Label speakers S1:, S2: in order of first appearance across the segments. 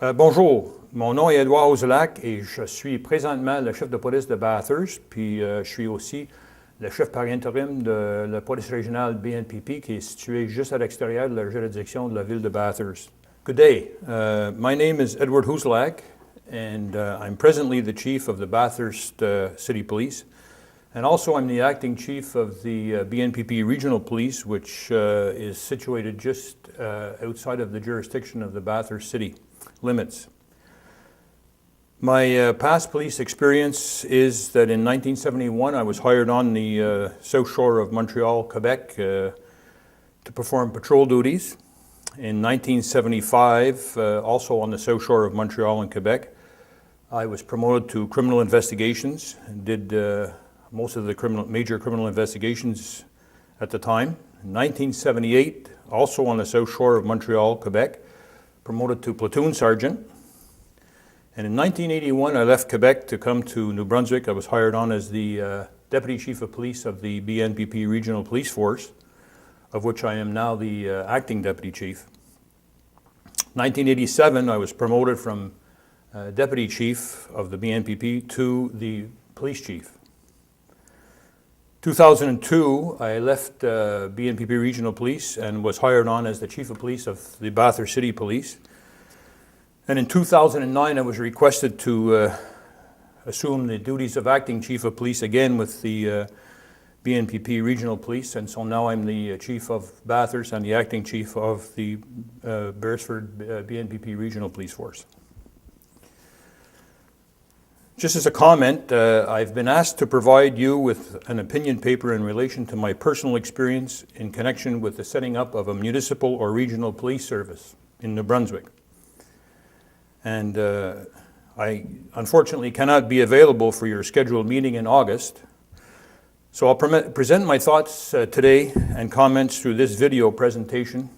S1: Bonjour, mon nom est Edouard Oselac et je suis présentement le chef de police de Bathurst, puis je suis aussi le chef par intérim de la police régionale BNPP qui est située juste à l'extérieur de la juridiction de la ville de Bathurst. Good day. My name is Edward Huselak, and I'm presently the chief of the Bathurst City Police. And also I'm the acting chief of the BNPP Regional Police, which is situated just outside of the jurisdiction of the Bathurst City limits. My past police experience is that in 1971 I was hired on the south shore of Montreal, Quebec to perform patrol duties. In 1975, also on the south shore of Montreal and Quebec, I was promoted to criminal investigations and did most of the major criminal investigations at the time. In 1978, also on the south shore of Montreal, Quebec, promoted to platoon sergeant. And in 1981, I left Quebec to come to New Brunswick. I was hired on as the Deputy Chief of Police of the BNPP Regional Police Force, of which I am now the Acting Deputy Chief. 1987, I was promoted from Deputy Chief of the BNPP to the Police Chief. 2002, I left BNPP Regional Police and was hired on as the Chief of Police of the Bathurst City Police. And in 2009, I was requested to assume the duties of Acting Chief of Police again with the BNPP Regional Police, and so now I'm the Chief of Bathurst and the Acting Chief of the Beresford BNPP Regional Police Force. Just as a comment, I've been asked to provide you with an opinion paper in relation to my personal experience in connection with the setting up of a municipal or regional police service in New Brunswick. And I unfortunately cannot be available for your scheduled meeting in August. So I'll present my thoughts today and comments through this video presentation,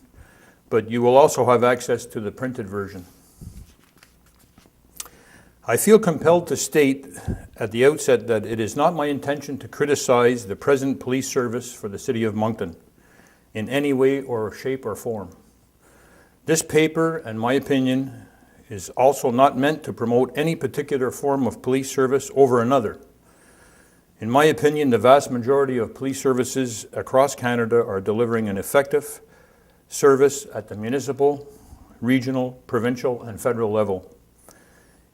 S1: but you will also have access to the printed version. I feel compelled to state at the outset that it is not my intention to criticize the present police service for the City of Moncton in any way or shape or form. This paper, in my opinion, is also not meant to promote any particular form of police service over another. In my opinion, the vast majority of police services across Canada are delivering an effective service at the municipal, regional, provincial, and federal level.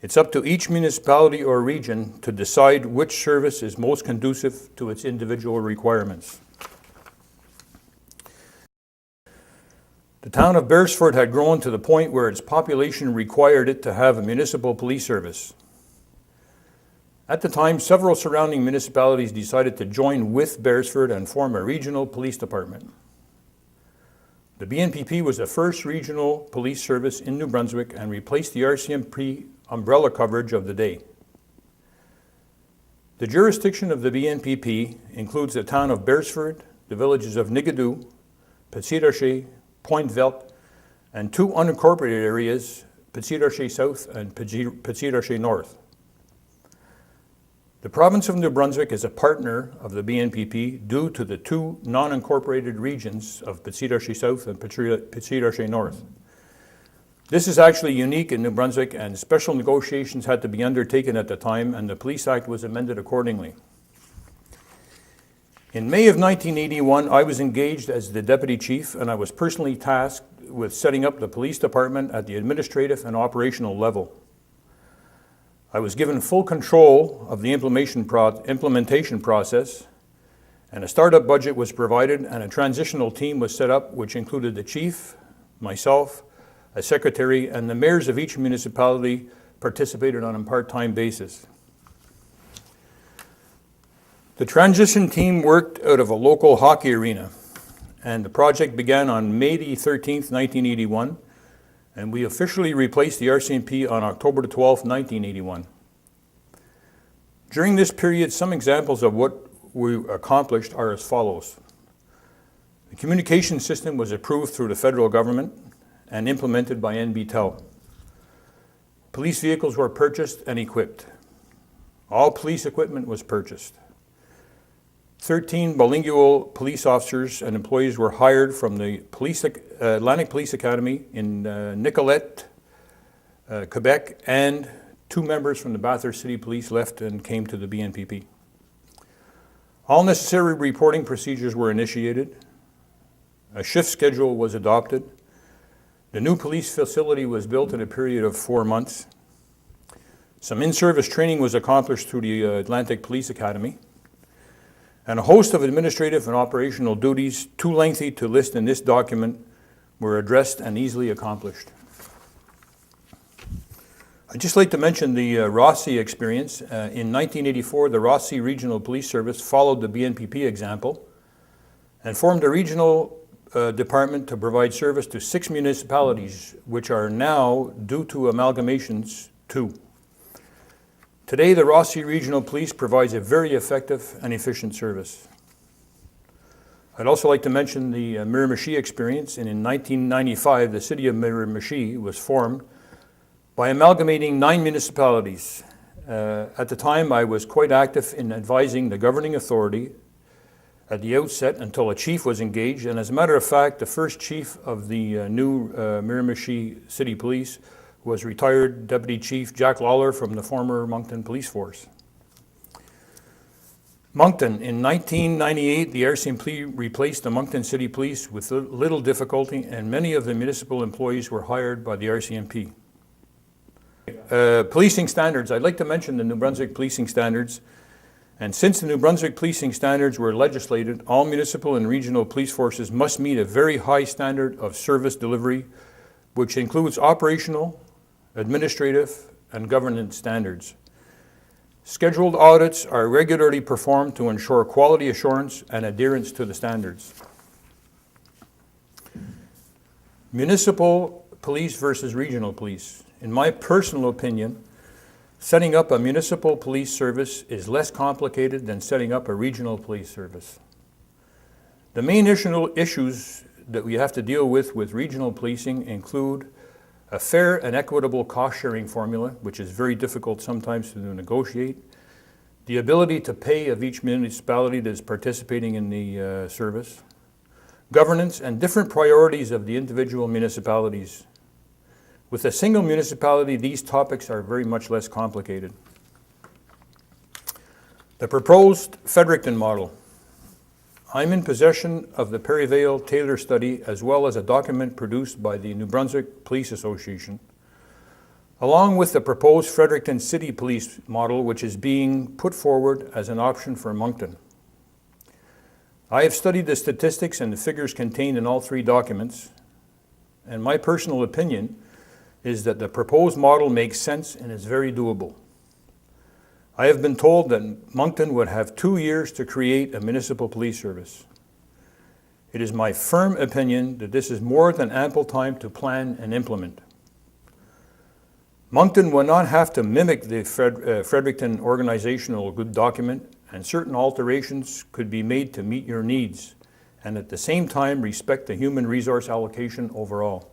S1: It's up to each municipality or region to decide which service is most conducive to its individual requirements. The town of Beresford had grown to the point where its population required it to have a municipal police service. At the time, several surrounding municipalities decided to join with Beresford and form a regional police department. The BNPP was the first regional police service in New Brunswick and replaced the RCMP umbrella coverage of the day. The jurisdiction of the BNPP includes the town of Beresford, the villages of Nigadoo, Petit Rocher, Point Verte, and two unincorporated areas, Petit Rocher South and Petit Rocher North. The province of New Brunswick is a partner of the BNPP due to the two non-incorporated regions of Petit Rocher South and Petit Rocher North. This is actually unique in New Brunswick, and special negotiations had to be undertaken at the time, and the Police Act was amended accordingly. In May of 1981, I was engaged as the Deputy Chief, and I was personally tasked with setting up the police department at the administrative and operational level. I was given full control of the implementation process, and a startup budget was provided, and a transitional team was set up, which included the Chief, myself, a secretary, and the mayors of each municipality participated on a part-time basis. The transition team worked out of a local hockey arena, and the project began on May 13th, 1981, and we officially replaced the RCMP on October 12th, 1981. During this period, some examples of what we accomplished are as follows. The communication system was approved through the federal government and implemented by NBTEL. Police vehicles were purchased and equipped. All police equipment was purchased. 13 bilingual police officers and employees were hired from the Atlantic Police Academy in Nicollet, Quebec, and 2 members from the Bathurst City Police left and came to the BNPP. All necessary reporting procedures were initiated. A shift schedule was adopted. The new police facility was built in a period of 4 months. Some in-service training was accomplished through the Atlantic Police Academy. And a host of administrative and operational duties, too lengthy to list in this document, were addressed and easily accomplished. I'd just like to mention the Rothsey experience. In 1984, the Rothsey Regional Police Service followed the BNPP example and formed a regional department to provide service to 6 municipalities, which are now, due to amalgamations, 2. Today, the Rothsey Regional Police provides a very effective and efficient service. I'd also like to mention the Miramichi experience, and in 1995, the city of Miramichi was formed by amalgamating 9 municipalities. At the time, I was quite active in advising the governing authority at the outset until a chief was engaged, and as a matter of fact, the first chief of the new Miramichi City Police was retired Deputy Chief Jack Lawler from the former Moncton Police Force. Moncton, in 1998, the RCMP replaced the Moncton City Police with little difficulty, and many of the municipal employees were hired by the RCMP. Policing standards. I'd like to mention the New Brunswick policing standards. And since the New Brunswick policing standards were legislated, all municipal and regional police forces must meet a very high standard of service delivery, which includes operational, administrative, and governance standards. Scheduled audits are regularly performed to ensure quality assurance and adherence to the standards. Municipal police versus regional police. In my personal opinion, setting up a municipal police service is less complicated than setting up a regional police service. The main issues that we have to deal with regional policing include a fair and equitable cost-sharing formula, which is very difficult sometimes to negotiate, the ability to pay of each municipality that is participating in the service, governance and different priorities of the individual municipalities. With a single municipality, these topics are very much less complicated. The proposed Fredericton model. I'm in possession of the Perryvale-Taylor study as well as a document produced by the New Brunswick Police Association, along with the proposed Fredericton City Police model, which is being put forward as an option for Moncton. I have studied the statistics and the figures contained in all 3 documents, and my personal opinion is that the proposed model makes sense and is very doable. I have been told that Moncton would have 2 years to create a municipal police service. It is my firm opinion that this is more than ample time to plan and implement. Moncton will not have to mimic the Fredericton organizational good document, and certain alterations could be made to meet your needs, and at the same time respect the human resource allocation overall.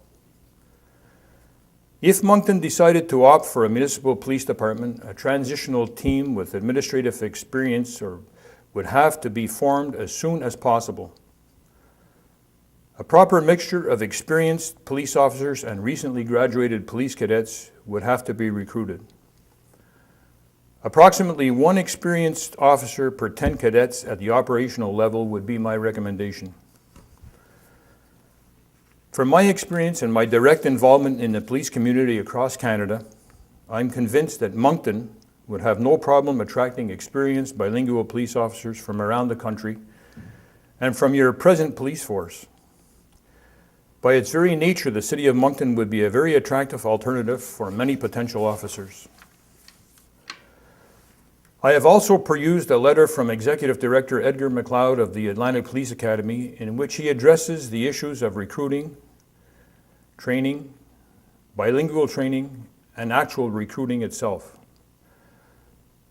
S1: If Moncton decided to opt for a municipal police department, a transitional team with administrative experience would have to be formed as soon as possible. A proper mixture of experienced police officers and recently graduated police cadets would have to be recruited. Approximately 1 experienced officer per 10 cadets at the operational level would be my recommendation. From my experience and my direct involvement in the police community across Canada, I'm convinced that Moncton would have no problem attracting experienced bilingual police officers from around the country and from your present police force. By its very nature, the City of Moncton would be a very attractive alternative for many potential officers. I have also perused a letter from Executive Director Edgar McLeod of the Atlantic Police Academy in which he addresses the issues of recruiting, training, bilingual training, and actual recruiting itself.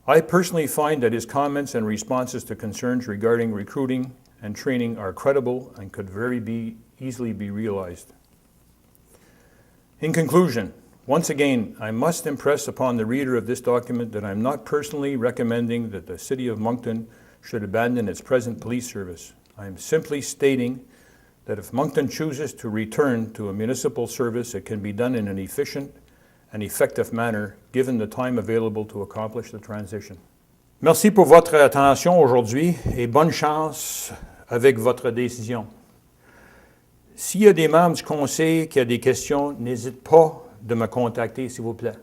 S1: I personally find that his comments and responses to concerns regarding recruiting and training are credible and could very easily be realized. In conclusion, once again, I must impress upon the reader of this document that I'm not personally recommending that the City of Moncton should abandon its present police service. I am simply stating that if Moncton chooses to return to a municipal service, it can be done in an efficient and effective manner, given the time available to accomplish the transition. Merci pour votre attention aujourd'hui et bonne chance avec votre décision. S'il y a des membres du conseil qui ont des questions, n'hésitez pas de me contacter, s'il vous plaît.